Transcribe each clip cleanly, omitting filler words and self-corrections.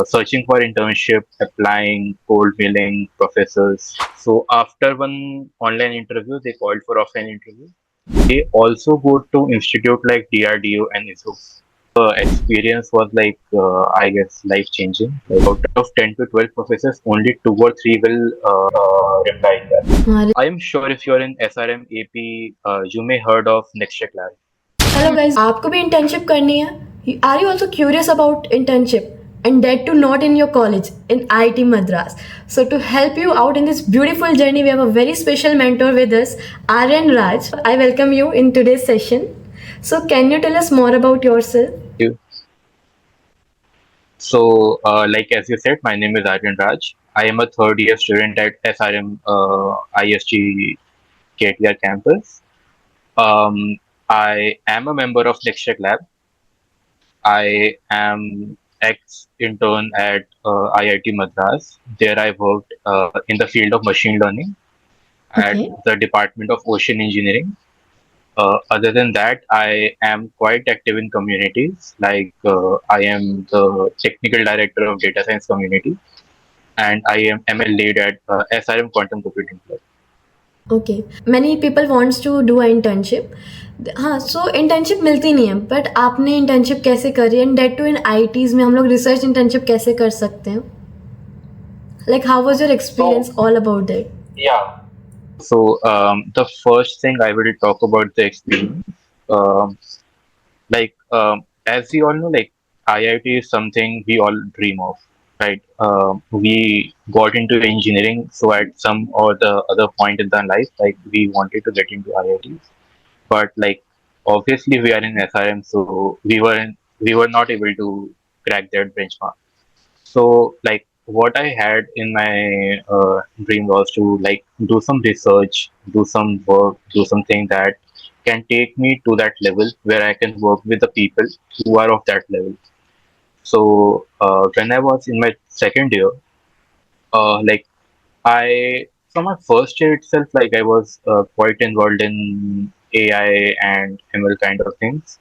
searching for internship, applying, cold mailing professors. So after one online interview, they called for offline interview. They also go to institute like DRDO and ISRO. The experience was like, I guess, life changing. Like out of 10 to 12 professors, only two or three will reply that. हमारे I am sure if you're in SRM AP, you may heard of Next Check Lab. Hello guys, आपको भी internship करनी है? Are you also curious about internship and that too not in your college, in IIT Madras? So to help you out in this beautiful journey, we have a very special mentor with us, Aryan Raj. I welcome you in today's session. So can you tell us more about yourself? You. So, like as you said, my name is Aryan Raj. I am a third year student at SRM ISG KTR campus. I am a member of Next Check Lab. I am ex intern at IIT Madras. There I worked in the field of machine learning at Okay. the Department of Ocean Engineering. Other than that, I am quite active in communities. Like I am the technical director of data science community, and I am ML lead at SRM Quantum Computing Club. Okay, many people wants to do a internship. हाँ, so internship मिलती नहीं है, but आपने internship कैसे करी and that to in IITs में हम लोग रिसर्च इंटर्नशिप कैसे कर सकते हैं? Like how was your So experience all about that? yeah. So the first thing I will talk about the experience. Um, as we all know, like IIT is something we all dream of, right? We got into engineering, so at some or the other point in the life, like we wanted to get into IITs, but like obviously we are in SRM, so we were not able to crack that benchmark. So like what I had in my dream was to like do some research, do some work, do something that can take me to that level where I can work with the people who are of that level. So when I was in my second year, like I from my first year itself, like I was quite involved in AI and ML kind of things.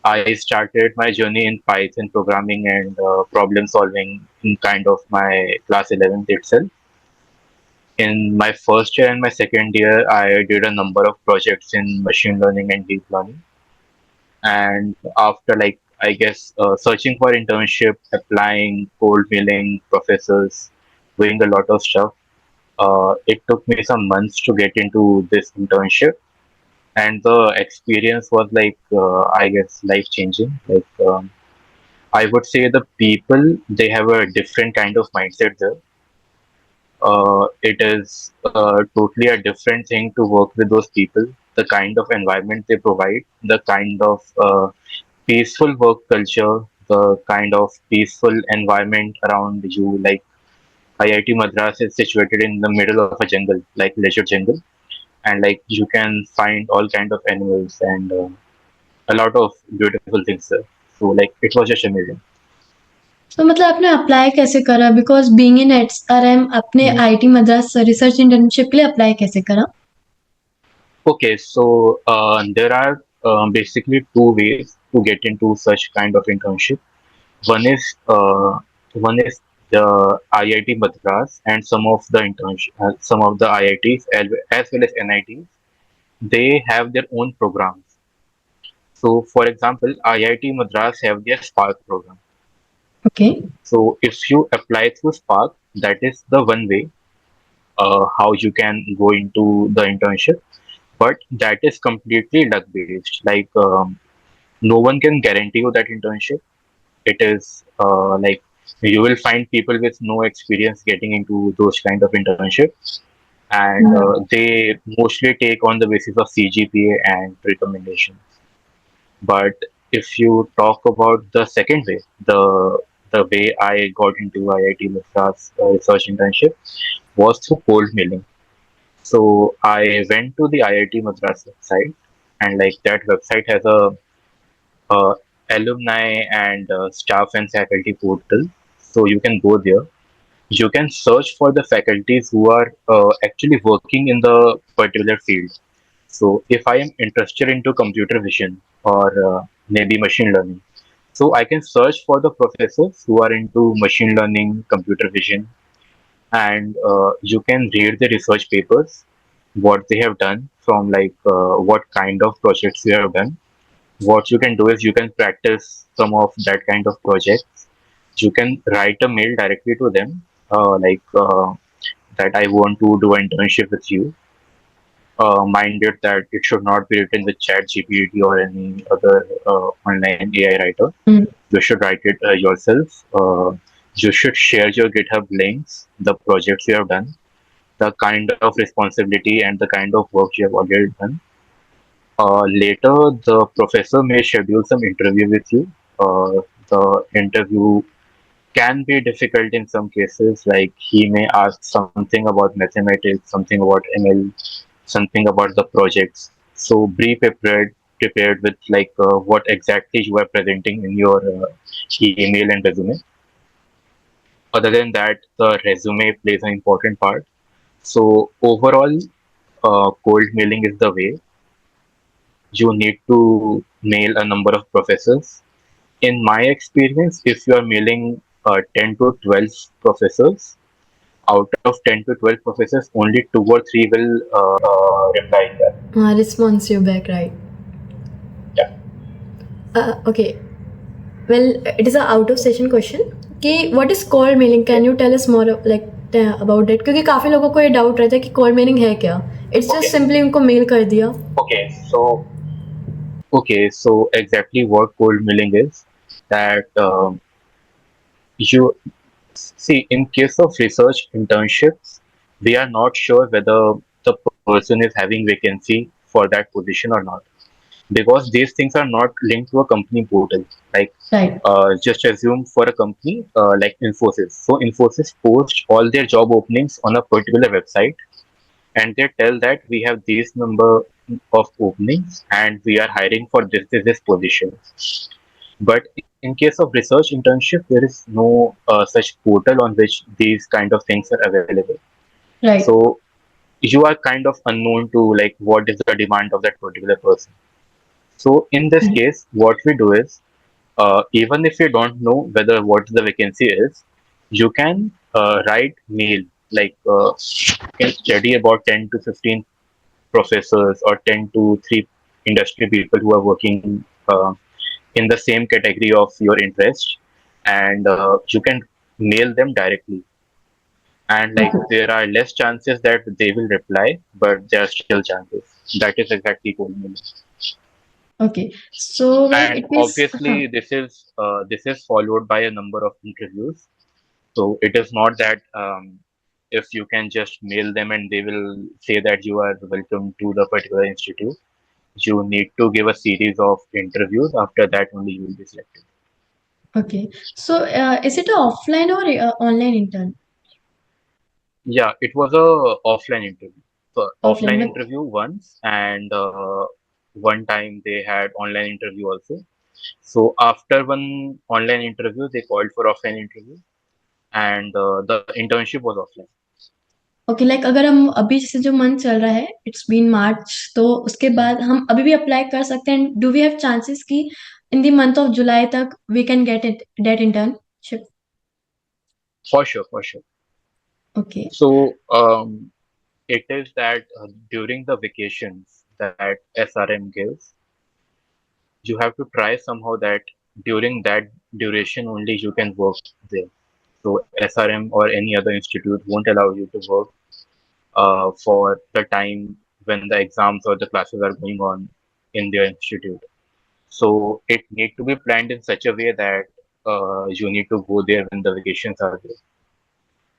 I started my journey in Python programming and problem solving in kind of my class 11th itself. In my first year and my second year, I did a number of projects in machine learning and deep learning. And after like, I guess, searching for internship, applying, cold mailing professors, doing a lot of stuff, it took me some months to get into this internship. And the experience was like, I guess, life changing. Like, I would say the people they have a different kind of mindset there. It is totally a different thing to work with those people. The kind of environment they provide, the kind of peaceful work culture, the kind of peaceful environment around you. Like IIT Madras is situated in the middle of a jungle, like leisure jungle, and like you can find all kind of animals and a lot of beautiful things there. So like it was just amazing. तो मतलब आपने apply कैसे करा? Because being in SRM अपने IIT Madras research internship के लिए apply कैसे करा? Okay, so there are basically two ways to get into such kind of internship. One is uh, one is the IIT Madras and some of the IITs as well as NITs. They have their own programs. So, for example, IIT Madras have their Spark program. Okay. So, if you apply through Spark, that is the one way how you can go into the internship. But that is completely luck based. Like no one can guarantee you that internship. It is like you will find people with no experience getting into those kind of internships, and they mostly take on the basis of CGPA and recommendation. But if you talk about the second way, the way I got into IIT Madras research internship was through cold mailing. So I went to the IIT Madras website, and like that website has a alumni and staff and faculty portal. So you can go there. You can search for the faculties who are actually working in the particular field. So if I am interested into computer vision or maybe machine learning, So I can search for the professors who are into machine learning, computer vision, and you can read the research papers, what they have done from like what kind of projects they have done. What you can do is you can practice some of that kind of projects. You can write a mail directly to them, that I want to do an internship with you. Mind it that it should not be written with Chat GPT or any other online AI writer. Mm. You should write it yourself. You should share your GitHub links, the projects you have done, the kind of responsibility and the kind of work you have already done. Later, the professor may schedule some interview with you. The interview can be difficult in some cases, like he may ask something about mathematics, something about ML, something about the projects. So be prepared with like what exactly you are presenting in your email and resume. Other than that, the resume plays an important part. So overall, cold mailing is the way. You need to mail a number of professors. In my experience, if you are mailing 10 to 12 professors, out of 10 to 12 professors, only two or three will reply back. Response you back, right? Yeah. Okay. Well, it is a out of session question कि what is cold mailing? Can you tell us more like about it? क्योंकि काफी लोगों को ये doubt रहता है कि cold mailing है क्या? It's just Okay. simply उनको मेल कर दिया. Okay, so exactly what cold milling is that you see in case of research internships, we are not sure whether the person is having vacancy for that position or not, because these things are not linked to a company portal. Like Right. just assume for a company like Infosys. So Infosys posts all their job openings on a particular website, and they tell that we have these number of openings and we are hiring for this position. But in case of research internship, there is no such portal on which these kind of things are available. Right. So you are kind of unknown to like what is the demand of that particular person. So in this case, what we do is, even if you don't know whether what the vacancy is, you can write mail, like you can study about 10 to 15 professors or 10 to 3 industry people who are working in the same category of your interest, and you can mail them directly. And like there are less chances that they will reply, but there are still chances. That is exactly cold mailing. Okay. So well, And it is. obviously this is followed by a number of interviews. So it is not that if you can just mail them and they will say that you are welcome to the particular institute. You need to give a series of interviews. After that, only you will be selected. Okay. So is it a offline or online intern? Yeah, it was a offline interview. So Offline. offline interview once, and one time they had online interview also. So after one online interview, they called for offline interview, and the internship was offline. Okay like अगर हम अभी जैसे जो month चल रहा है it's been मार्च तो उसके बाद हम अभी भी अप्लाई कर सकते हैं डू वी हैव चांसेस कि in the month of July तक we can get it that internship For sure, for sure. Okay So it is that during the vacations that SRM gives, you have to try somehow that during that duration only you can work there. So SRM or any other institute won't allow you to work for the time when the exams or the classes are going on in their institute. So it need to be planned in such a way that you need to go there when the vacations are there.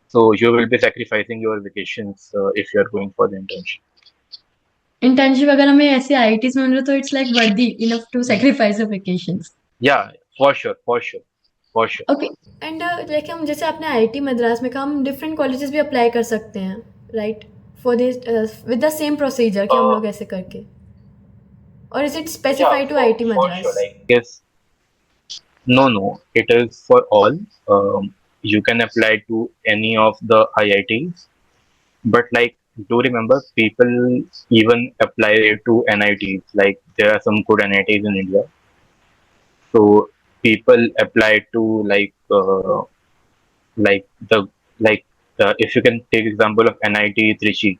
So you will be sacrificing your vacations if you are going for the internship. Internship अगर हमें ऐसे IITs में मिल रहा तो it's like worthy enough to sacrifice the vacations Yeah, for sure, for sure, for sure. Okay and like हम जैसे आपने आईआईटी मद्रास में कहा हम डिफरेंट कॉलेजेस भी अप्लाई कर सकते हैं right for this with the same procedure कि हम Uh, लोग ऐसे करके और is it yeah, specified to for IIT for sure. Madras Like yes, no, no. It is for all. You can apply to any of the IITs, but like do remember people even apply to NITs. Like there are some good NITs in India. So people apply to like the like if you can take example of NIT Trichy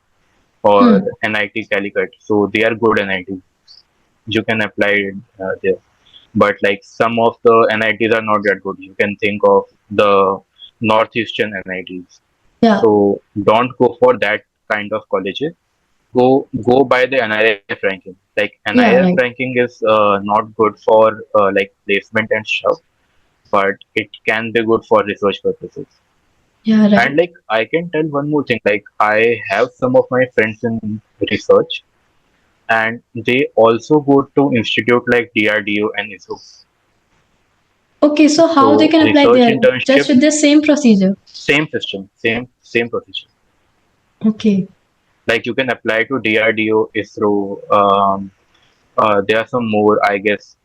or Hmm. NIT Calicut, so they are good NIT. You can apply it there. But like some of the NITs are not that good. You can think of the northeastern NITs. Yeah. So don't go for that kind of colleges. Go by the NIF ranking. Like NIF Yeah. Right. ranking is not good for like placement and stuff, but it can be good for research purposes. Yeah. And Right. like I can tell one more thing. Like I have some of my friends in research, and they also go to institute like DRDO and ISRO. Okay. So how they So can apply research there? Just internship, with the same procedure. same system, same procedure. Okay. Like you can apply to DRDO, ISRO. There are some more, I guess.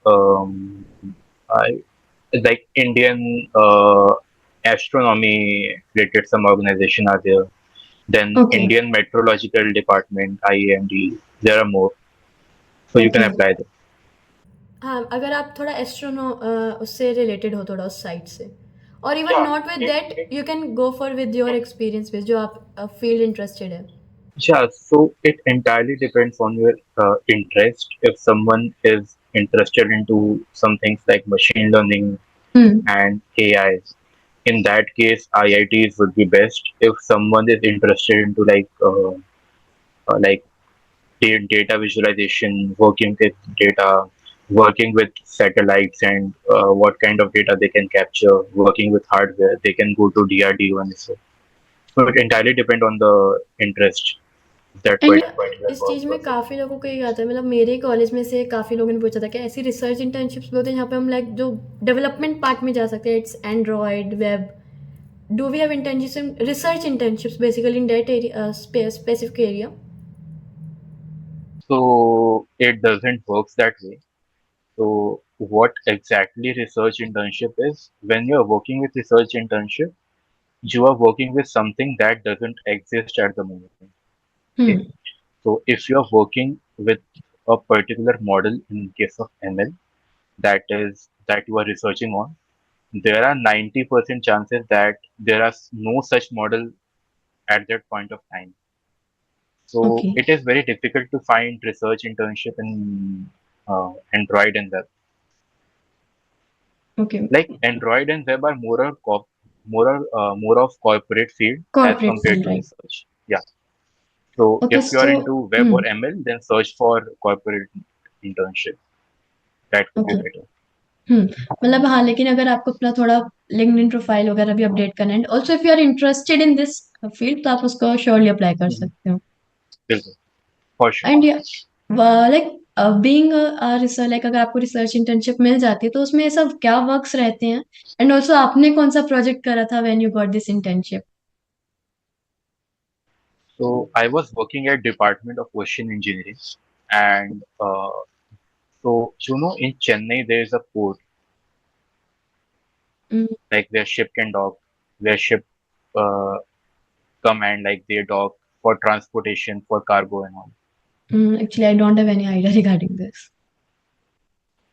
Like Indian astronomy related some organization are there. Then Okay. Indian Meteorological Department, IMD. There are more, so you can Okay. apply them. हाँ, अगर आप थोड़ा एस्ट्रोनो उससे related हो थोड़ा उस side से और even Yeah, not with it, that it, you can go for with your experience base जो आप फील्ड इंटरेस्टेड है. yeah. So it entirely depends on your interest. If someone is interested into some things like machine learning Hmm. and AI, in that case, IITs would be best. If someone is interested into like data visualization, working with data, working with satellites, and what kind of data they can capture, working with hardware, they can go to DRDO and so. So it entirely depends on the interest of that and particular इस चीज़ में person. काफ़ी लोगों को ये आता है मतलब मेरे कॉलेज में से काफ़ी लोगों ने पूछा था कि ऐसी रिसर्च इंटर्नशिप्स भी होते हैं जहाँ पे हम लाइक जो डेवलपमेंट पार्ट में जा सकते हैं it's Android web do we have internship research internships basically in that area specific area. So it doesn't work that way. So what exactly research internship is? When you're working with research internship, you are working with something that doesn't exist at the moment. Okay. Hmm. So if you are working with a particular model in case of ML that you are researching on, there are 90% chances that there are no such model at that point of time. So okay. it is very difficult to find research internship in Android and web. Okay. Like Android and web are more of corporate field as corporate compared field to right. research. Yeah. So okay. if you are so. into web or ML, then search for corporate internship. That would be okay. better. मतलब हाँ, लेकिन अगर आपको अपना थोड़ा LinkedIn profile वगैरह भी update करना है also if you are interested in this field तो आप उसको श्योरली अप्लाई कर Mhm. सकते हो. Bilkul, for sure. And like being research like अगर आपको रिसर्च इंटर्नशिप मिल जाती है तो उसमें ऐसा क्या वर्क्स रहते हैं एंड ऑल्सो आपने कौन सा प्रोजेक्ट करा था when you got this internship. So I was working at Department of Ocean Engineering, and so in Chennai there is a port like where ship can dock, where ship uh, come and like they dock for transportation for cargo and all. Actually I don't have any idea regarding this.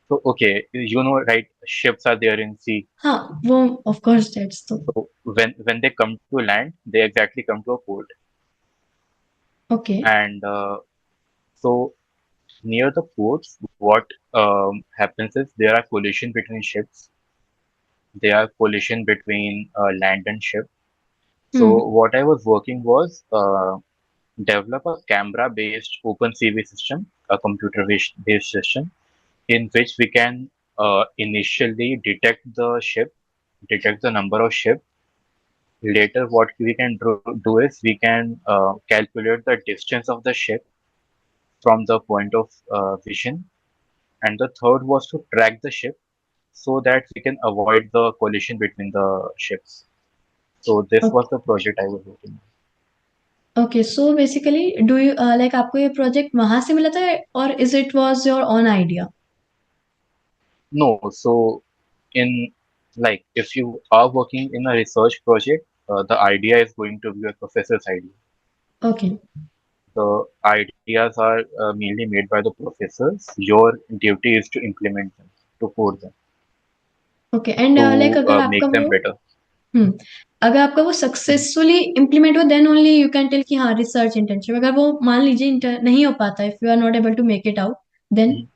So okay, right, ships are there in sea. हाँ, वो of course that's तो. So when they come to land, they exactly come to a port, okay. and so near the ports, what happens is there are collision between ships. There are collision between land and ship. So what I was working was develop a camera-based open CV system, a computer-based system, in which we can initially detect the ship, detect the number of ship. Later, what we can do is we can calculate the distance of the ship from the point of vision. And the third was to track the ship so that we can avoid the collision between the ships. So this was the project I was working on. Okay. So basically do you like आपको ये project वहां से मिला था और is it was your own idea. No, so in like if you are working in a research project, the idea is going to be a professor's idea. Okay. The ideas are mainly made by the professors. Your duty is to implement them, to code them. Okay and like to अगर आपका make वो them better. हम्म अगर आपका वो successfully implement हो then only you can tell कि हाँ research internship. अगर वो मान लीजिए नहीं हो पाता, if you are not able to make it out then. Mhm.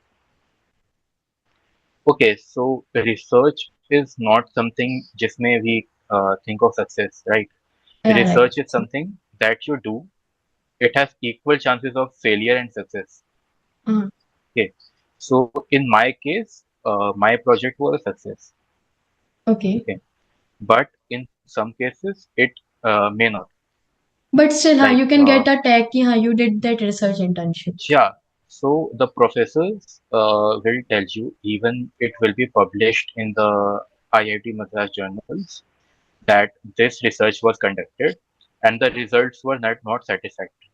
Okay, so research is not something जिसमें we think of success, right? या Research is right. something that you do. It has equal chances of failure and success. हाँ। Okay, so in my case, my project was a success. Okay Okay, but in some cases it may not. But still हाँ Like you can get a tag कि हाँ you did that research internship. yeah, so the professors will tell you, even it will be published in the IIT Madras journals, that this research was conducted and the results were not satisfactory.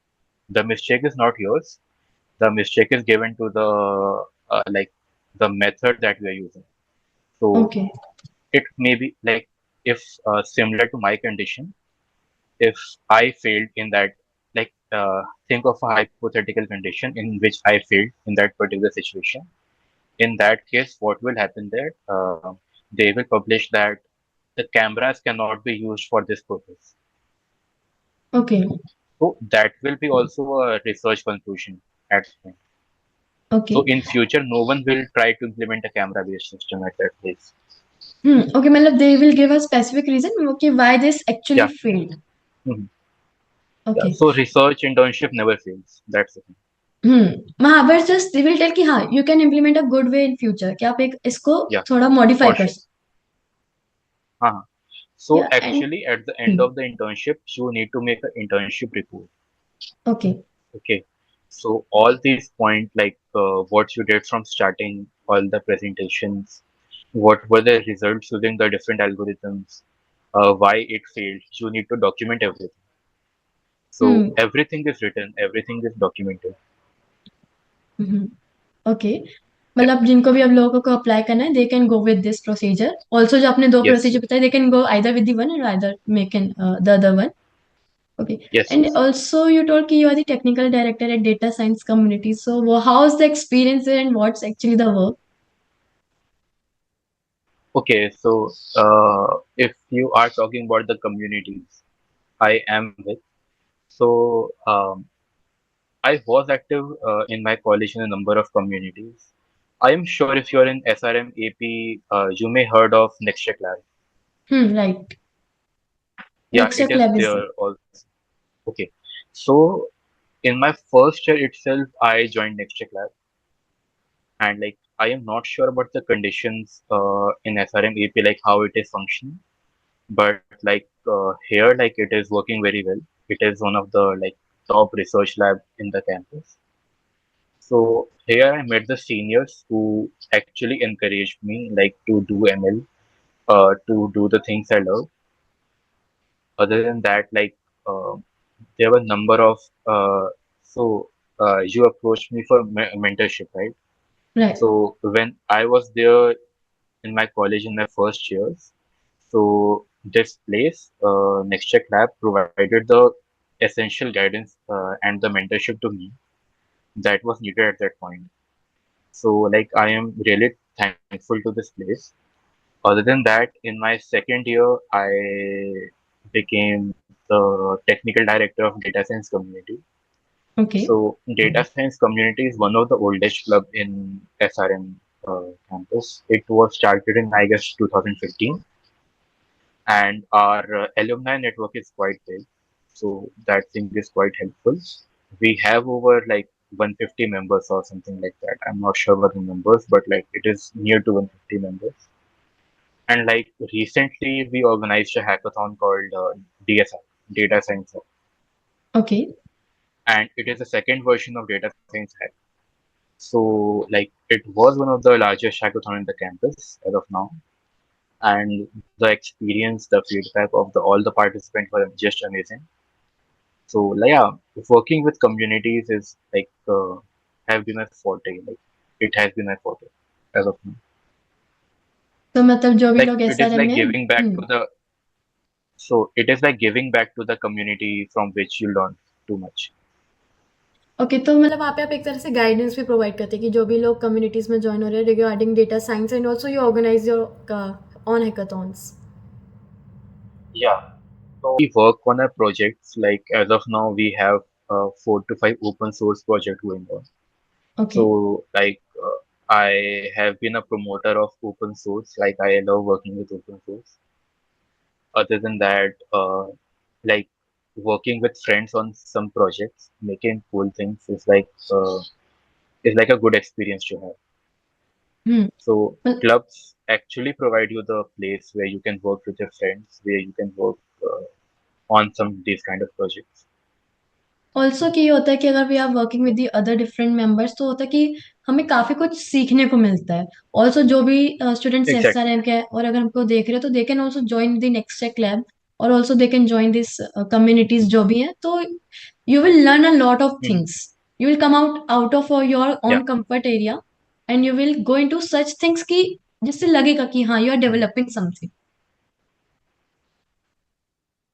The mistake is not yours. The mistake is given to the like the method that we are using. So okay it may be like if similar to my condition, if I failed in that, like think of a hypothetical condition in which I failed in that particular situation. In that case, what will happen there? They will publish that the cameras cannot be used for this purpose. Okay So that will be also a research conclusion at the end. Okay So in future, no one will try to implement a camera-based system at that place. Okay मतलब they will give a specific reason okay why this actually Yeah. Failed. Mhm. Yeah. Okay So research internship never fails. That's the thing. हाँ but just they will tell कि हाँ you can implement a good way in future कि आप एक इसको Yeah, थोड़ा modify for कर sure. सकते। So या and actually, at the end of the internship, you need to make an internship report. Okay Okay. So all these points, like what you did from starting, all the presentations, what were the results using the different algorithms, why it failed. You need to document everything. So everything is written, everything is documented. Okay Yeah. मतलब जिनको भी अब लोगों को apply करना है they can go with this procedure also. जो आपने दो Yes. प्रोसीजर बताए they can go either with the one or either make in the other one. Okay Yes. And Yes. Also you told कि you are the technical director at data science community, so how is the experience and what's actually the work. Okay. So if you are talking about the communities I am with, so I was active in my college in a number of communities. I am sure if you're in SRM AP, you may heard of Next Check Lab. Right Yeah, next it is club is there also. Okay. So in my first year itself, I joined Next Check Lab, and like I am not sure about the conditions in SRM AP, like how it is functioning, but like here, like it is working very well. It is one of the like top research lab in the campus. So here I met the seniors who actually encouraged me like to do ML, to do the things I love. Other than that, like uh, there were number of so you approached me for mentorship, right? Right So when I was there in my college in my first years, so this place, Next Check Lab, provided the essential guidance and the mentorship to me that was needed at that point. So like I am really thankful to this place. Other than that, in my second year, I became the technical director of data science community. Okay So data science community is one of the oldest club in SRM campus. It was started in I guess 2015, and our alumni network is quite big. So that thing is quite helpful. We have over like 150 members or something like that. I'm not sure about the numbers, but like it is near to 150 members. And like recently, we organized a hackathon called DSI, Data Science Hack, okay and it is the second version of Data Science Hack. So like it was one of the largest hackathon in the campus as of now, and the experience, the feedback of all the participants were just amazing. So like, yeah, working with communities is like have been my forte. Like it has been my forte as of now. तो मतलब जो भी Like लोग it is SRM like में giving back to the so it is like giving back to the community from which you learn too much. Okay तो मतलब वहाँ पे आप एक तरह से गाइडेंस भी प्रोवाइड करते हैं कि जो भी लोग कम्युनिटीज़ में जॉइन हो रहे हैं regarding data science and also you organize your on hackathons? Yeah. So we work on our projects. Like as of now, we have 4 to 5 open source project going on. Okay. So like I have been a promoter of open source. Like I love working with open source. Other than that, like working with friends on some projects, making cool things is like a good experience to have. Hmm. So Well, clubs actually provide you the place where you can work with your friends, where you can work on some these kind of projects. Also कि ये होता है कि अगर we are working with the other different members तो होता है कि हमें काफी कुछ सीखने को मिलता है ऑल्सो जो भी स्टूडेंट्स Exactly. एसआरएम के हैं और अगर हमको देख रहे हो तो they can also join the next tech lab और also they can join this communities जो भी हैं तो you will learn a lot of Mhm. Things you will come out of your Yeah. Own comfort area and you will go into such things कि जिससे लगेगा कि हाँ you are Mhm. Developing something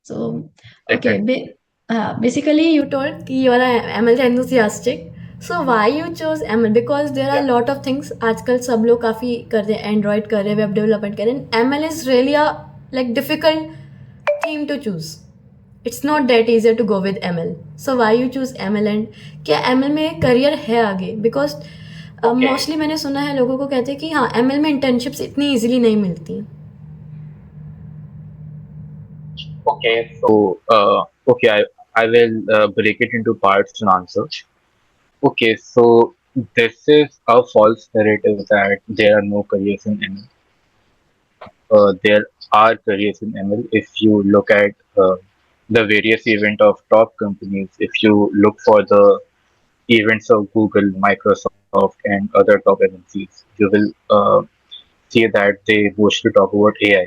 So, okay, Exactly. basically you told कि you are a ML enthusiastic. So why you chose ML? Because there are a Yeah. lot of things. आजकल सब लोग काफी कर रहे हैं Android कर रहे हैं, web development कर रहे हैं. ML is really a like difficult theme to choose. It's not that easier to go with ML. So why you choose ML and क्या ML में करियर है आगे? Because Okay. मोस्टली मैंने सुना है लोगों को कहते हैं कि हाँ ML में इंटर्नशिप्स इतनी इजीली नहीं मिलती. Okay. So okay, I will break it into parts and answer. Okay. So this is a false narrative that there are no careers in ML. There are careers in ML. If you look at the various event of top companies, if you look for the events of Google, Microsoft, and other top MNCs, you will see that they mostly talk about AI.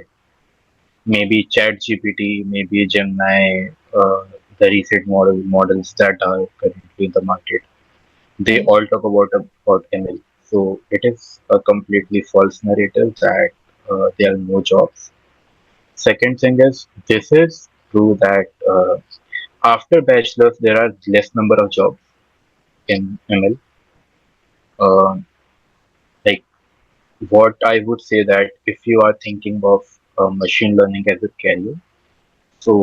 Maybe ChatGPT, maybe Gemini, the recent models that are currently in the market. They Right. all talk about ML. So it is a completely false narrative that there are no jobs. Second thing is this is true that after bachelor's there are less number of jobs in ML. Uh, like what I would say that if you are thinking of machine learning as a career, so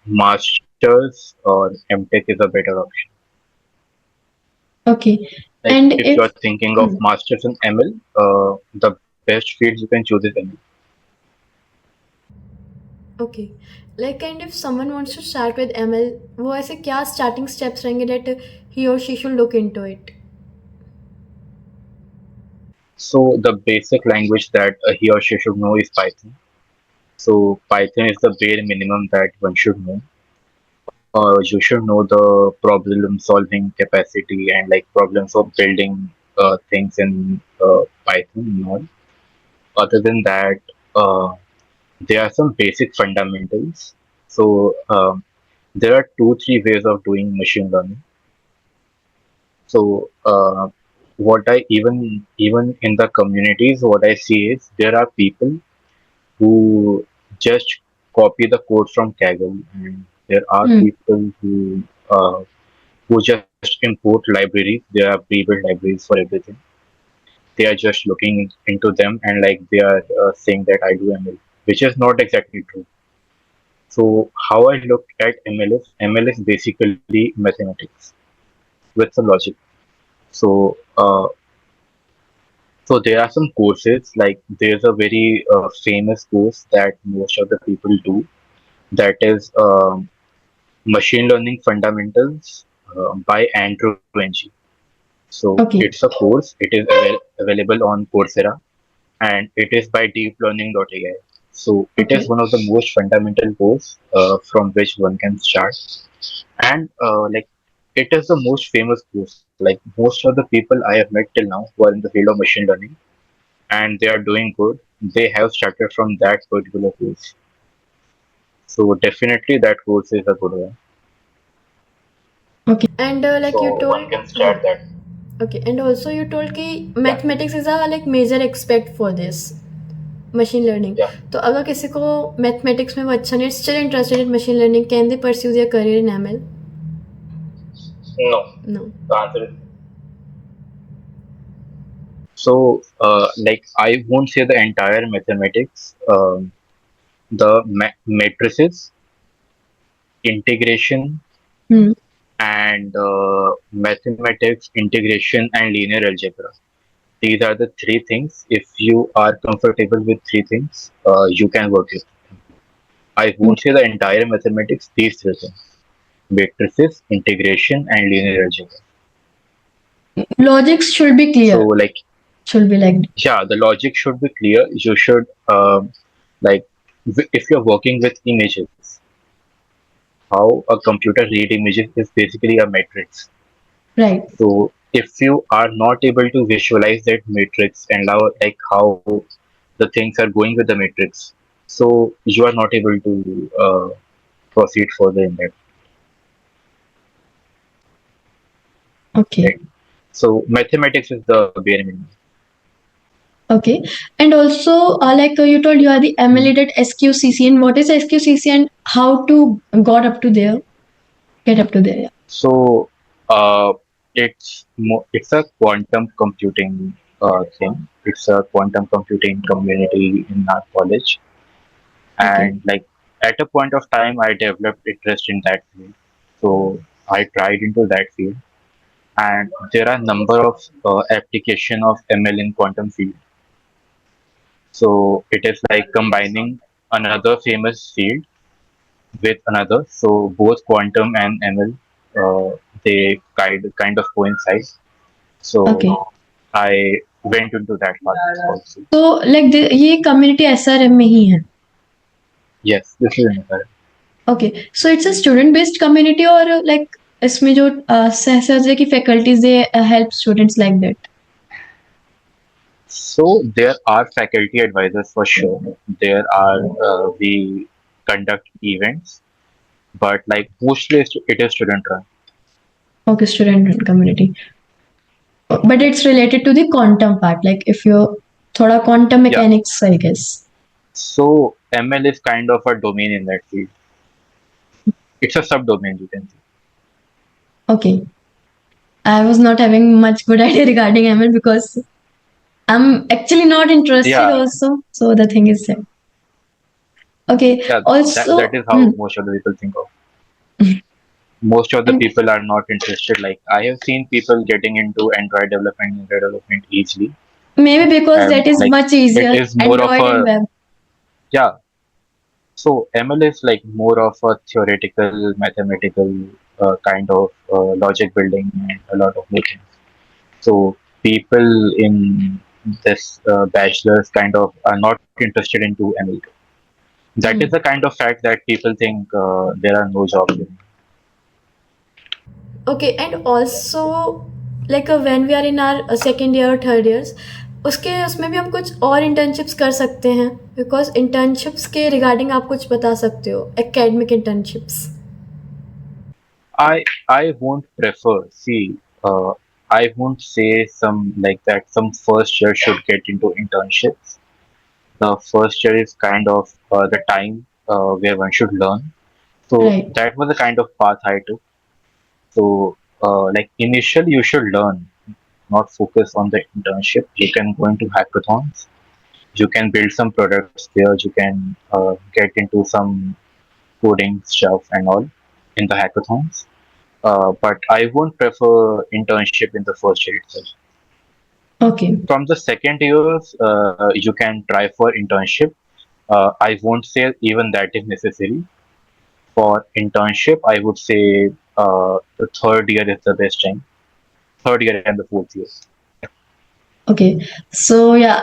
masters or MTech is a better option. Okay. Like And if you are if thinking of masters in ML, the best fields you can choose is ML. Okay like and if someone wants to start with ML वो ऐसे क्या starting steps रहेंगे that he और she should look into it So the basic language that he or she should know is Python. So Python is the bare minimum that one should know. You should know the problem solving capacity and like problems of building things in Python and all. Other than that, uh, there are some basic fundamentals. So there are 2 3 ways of doing machine learning. So what I even in the communities, what I see is there are people who just copy the code from Kaggle, and there are people who just import libraries. There are pre-built libraries for everything. They are just looking into them and like they are saying that I do ML, which is not exactly true. So how I look at ML is basically mathematics with some logic. So so there are some courses like there's a very famous course that most of the people do that is Machine Learning Fundamentals by Andrew Ng. So okay it's a course. It is available on Coursera, and it is by deeplearning.ai. So it okay is one of the most fundamental course from which one can start, and like it is the most famous course. Like most of the people I have met till now who are in the field of machine learning and they are doing good, they have started from that particular course. So definitely that course is a good one. Okay and like you So one told can start that. Okay and also you told कि Yeah, mathematics is a like major expect for this machine learning yeah. तो अगर किसी को mathematics में वो अच्छा नहीं still interested in machine learning can they pursue their career in ML No. No The answer is Like I won't say the entire mathematics. The matrices, integration, Hmm. and mathematics, integration, and linear algebra. These are the three things. If you are comfortable with three things, you can work it. I won't say the entire mathematics. These three things: matrices, integration, and linear algebra. Logics should be So, clear. like, Should be like yeah, the logic should be clear. You should like if you're working with images, how a computer read images is basically a matrix. right. So if you are not able to visualize that matrix and how the things are going with the matrix, so you are not able to proceed further in that, Okay. right? So mathematics is the bare minimum. Okay. And also, you told you are the Hmm. MLA at SQCC, and what is SQCC and how to got up to there? Get up to there. Yeah. So it's a quantum computing thing. It's a quantum computing community in our college, Okay. and like at a point of time, I developed interest in that field. So I tried into that field, and there are number of application of ML in quantum field. So it is like combining another famous field with another. So both quantum and ML, they kind of coincide. So Okay. I went into that path also. तो ये community SRM में ही है. Yes, this is another. Okay so it's a student based community और इसमें जो सहसर्जे की faculties they help students like that. So there are faculty advisors for sure. There are we conduct events, but like mostly it is student run. Okay student community but it's related to the quantum part like if you थोड़ा quantum Yeah. Mechanics I guess. So ML is kind of a domain in that field. It's a subdomain, you can say. Okay I was not having much good idea regarding ML because I'm actually not interested Yeah, also. So the thing is that. Okay. yeah. Also, That is how most of the people think of. Most of the and people are not interested. Like I have seen people getting into Android development easily, maybe because that and is like much it easier. is more of Android and a, web. yeah. So ML is like more of a theoretical, mathematical kind of logic building and a lot of more things. So people in this bachelor's kind of are not interested into ML. That is the Hmm. kind of fact that people think there are no jobs in. Okay, and also when we are in our second year or third years, उसके उसमें भी हम कुछ और internships कर सकते हैं because internships के रिगार्डिंग आप कुछ बता सकते हो academic internships. I won't prefer. See, I won't say some like that. Some first year should get into internships. The first year is kind of the time where one should learn. So right. that was the kind of path I took. So like initially you should learn, not focus on the internship. You can go into hackathons. You can build some products there. You can get into some coding stuff and all in the hackathons. But I won't prefer internship in the first year itself. Okay. From the second years, you can try for internship. I won't say even that is necessary. For internship, I would say the third year is the best time. Third year and the fourth year. Okay so या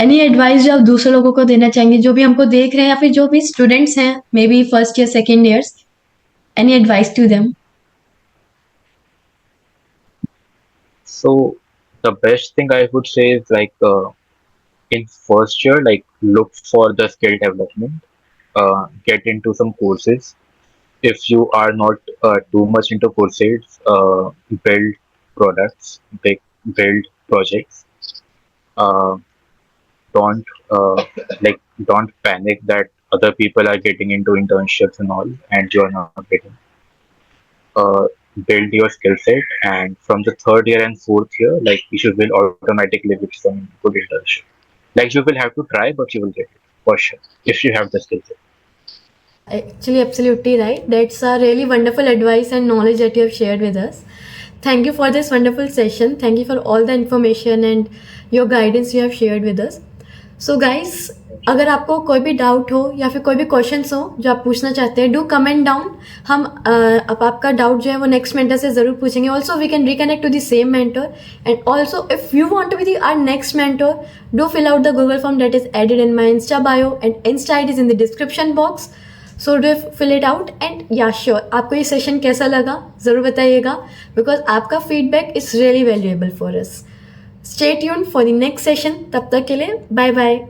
any advice जो आप दूसरे लोगों को देना चाहेंगे जो भी हमको देख रहे हैं या फिर जो भी स्टूडेंट्स हैं maybe first year second years any advice to them. So the best thing I would say is like in first year, like look for the skill development. Get into some courses. If you are not too much into courses, build products, build projects. Uh, don't like don't panic that other people are getting into internships and all, and you're not getting. Uh, build your skill set, and from the third year and fourth year, like you will automatically get some good internship. Like you will have to try, but you will get it for sure if you have the skill set. Yeah, actually, absolutely right. That's a really wonderful advice and knowledge that you have shared with us. Thank you for this wonderful session. Thank you for all the information and your guidance you have shared with us. So guys, अगर आपको कोई भी doubt हो या फिर कोई भी questions हो जो आप पूछना चाहते हैं, डू कमेंट डाउन. हम अब आपका डाउट जो है वो नेक्स्ट मेंटर से ज़रूर पूछेंगे. Also we can reconnect to the same mentor, and also if you want to be our next mentor, do fill out the Google form that is added in my insta bio, and insta ID is in the description box. So do fill it out, and yeah sure आपको ये session कैसा लगा ज़रूर बताइएगा, because आपका feedback is really valuable for us. Stay tuned for the next session. तब तक के लिए बाय बाय.